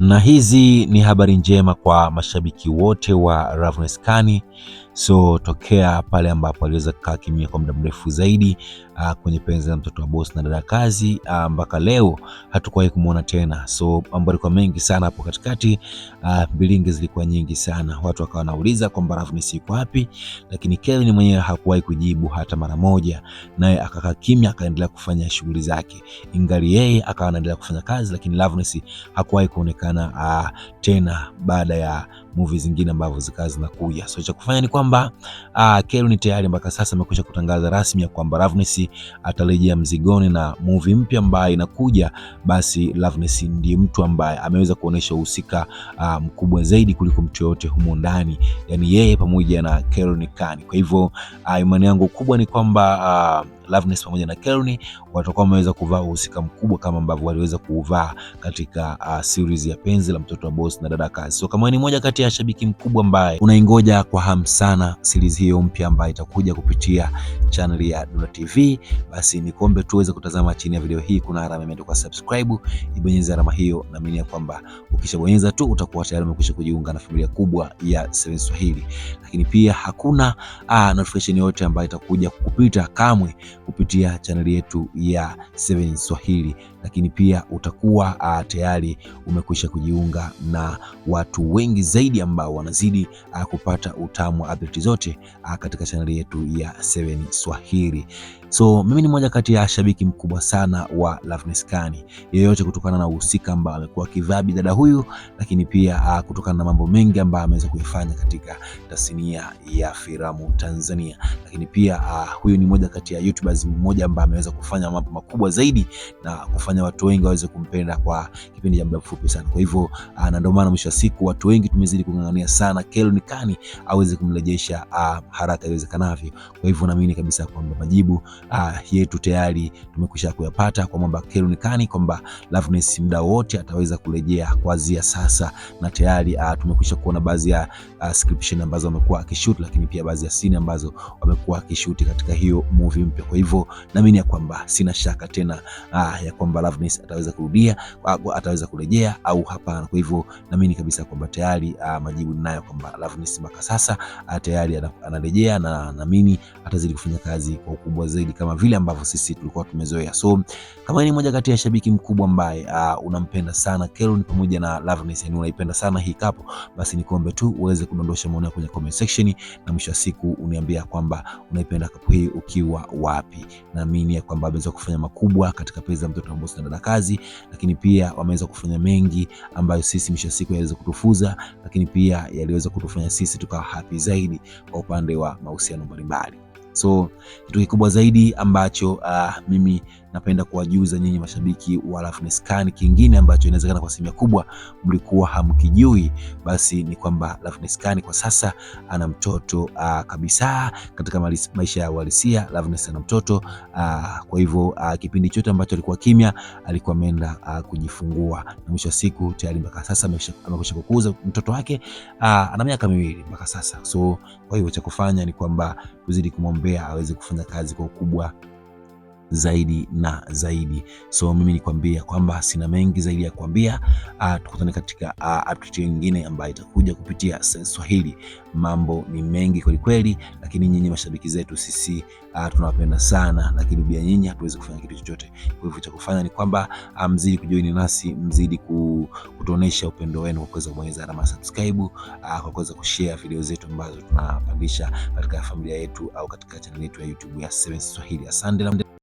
Na hizi ni habari njema kwa mashabiki wote wa Loveness Khan. So tokea pale ambapo aliweza kukaa kimya kwa muda mrefu zaidi kwenye penzi la mtoto wa boss na dada kazi mpaka leo hatukuwahi kumuona tena. So mambo yalikuwa mengi sana hapo katikati, bilingi zilikuwa nyingi sana. Watu wakawa wanauliza kwamba Loveness yuko wapi, lakini Kelvin mwenyewe hakuwahi kujibu hata mara moja, naye akakaa kimya akaendelea kufanya shughuli zake. Ingali yeye akawa anaendelea kufanya kazi, lakini Loveness hakuwahi kuonekana tena baada ya movie zingine ambazo zikawa zinakuja. So cha kufanya ni kwamba Kelvin tayari mpaka sasa amekwisha kutangaza rasmi ya kwamba Loveness atarejea mzigoni na movie mpya ambayo inakuja. Basi Loveness ndiye mtu ambaye ameweza kuonesha uhusika mkubwa zaidi kuliko mtu yote humo ndani, yani yeye pamoja na Kelvin Khan. Kwa hivyo imani yangu kubwa ni kwamba Loveness pamoja na Kelvin watakuwa wameweza kuvaa uhusika mkubwa kama ambavyo waliweza kuuvaa katika series ya penzi la mtoto wa boss na dada kazi. So kama ni moja kati ya shabiki mkubwa ambaye unaingoja kwa hamu sana series hiyo mpya ambayo itakuja kupitia channel ya Dula TV, basi nikuombe tu uweze kutazama chini ya video hii kuna alama imeandikwa subscribe, ibonyeze alama hiyo, na mimi kwamba ukishabonyeza tu utakuwa tayari umekwisha kujiunga na familia kubwa ya 7 Swahili. Lakini pia hakuna notification yote ambayo itakuja kukupita kamwe kupitia channel yetu ya 7 Swahili, lakini pia utakuwa tayari umekwisha kujiunga na watu wengi zaidi ambao wanazidi kupata utamu wa update zote katika channel yetu ya 7 Swahili. So mimi ni moja kati ya shabiki mkubwa sana wa Loveness Khan, yeyote kutokana na uhusika ambao amekuwa kivabi dada huyu, lakini pia kutokana na mambo mengi ambayo ameweza kuyafanya katika tasnia ya filamu Tanzania. Lakini pia huyu ni moja kati ya YouTubers mmoja ambaye ameweza kufanya mambo makubwa zaidi na kufanya watu wengi waweze kumpenda kwa kipindi cha muda mfupi sana. Kwa hivyo na ndio maana mwisho wa siku watu wengi tumezidi kung'ang'ania sana Kelvin Khan aweze kumrejesha haraka iwezekanavyo. Kwa hivyo naamini kabisa kwamba majibu yetu tayari tumekwisha kuyapata kwa mambo ya Kelvin Khan, kwamba Loveness muda wote ataweza kurejea kuanzia sasa, na tayari tumekwisha kuona baadhi ya scription ambazo wamekuwa akishoot, lakini pia baadhi ya scene ambazo wamekuwa akishoot katika hiyo movie mpya. Kwa hivyo naamini kwamba sina shaka tena ya kwamba Loveness ataweza kurudia, ataweza kurejea au hapana. Kwa hivyo naamini kabisa kwamba tayari majibu ninayo kwamba Loveness mpaka sasa tayari anarejea, na naamini atazidi kufanya kazi kwa ukubwa zaidi kama vile ambavyo sisi tulikuwa tumezoea. So kama ni moja kati ya shabiki mkubwa ambaye unampenda sana Kelvin pamoja na Loveness, yani unaipenda sana hii couple, basi nikuombe tu uweze kudondosha maoni kwenye comment section, na mwisho wa siku uniambia kwamba unaipenda couple hii ukiwa wapi. Naamini kwamba wameweza kufanya makubwa katika penzi la mtoto wa boss na dada kazi, lakini pia wameweza kufanya mengi ambayo sisi mwisho wa siku yaweza kutufuza, lakini pia yaliweza kutufanya sisi tukawa happy zaidi kwa upande wa mahusiano mbalimbali. So kitu kikubwa zaidi ambacho mimi napenda kuwajuza nyinyi mashabiki wa Loveness Khan, kingine ambacho inawezekana kwa asilimia kubwa mlikuwa hamkijui, basi ni kwamba Loveness Khan kwa sasa ana mtoto kabisa. Katika maisha ya uhalisia Loveness ana mtoto kwa hivyo kipindi chote ambacho alikuwa kimya alikuwa ameenda kujifungua, na mwisho wa siku tayari mpaka sasa amekwisha kukuza mtoto wake, ana miaka 2 mpaka sasa. So kwa hivyo cha kufanya ni kwamba tuzidi kumwombea aweze kufanya kazi kwa ukubwa zaidi na zaidi. So mimi nikwambia kwamba sina mengi zaidi ya kuambia, tukutane katika update nyingine ambayo itakuja kupitia 7 Swahili. Mambo ni mengi kweli kweli, lakini nyinyi mashabiki zetu sisi tunawapenda sana, lakini bila nyinyi hatuwezi kufanya kitu chochote. Kwa hivyo cha kufanya ni kwamba mzidi kujoin nasi, mzidi kutuonesha upendo wenu kwa kuweza kubonyeza alama subscribe, kwa kuweza kushare video zetu ambazo tunapandisha katika familia yetu au katika channel yetu ya YouTube ya 7 Swahili. Asante.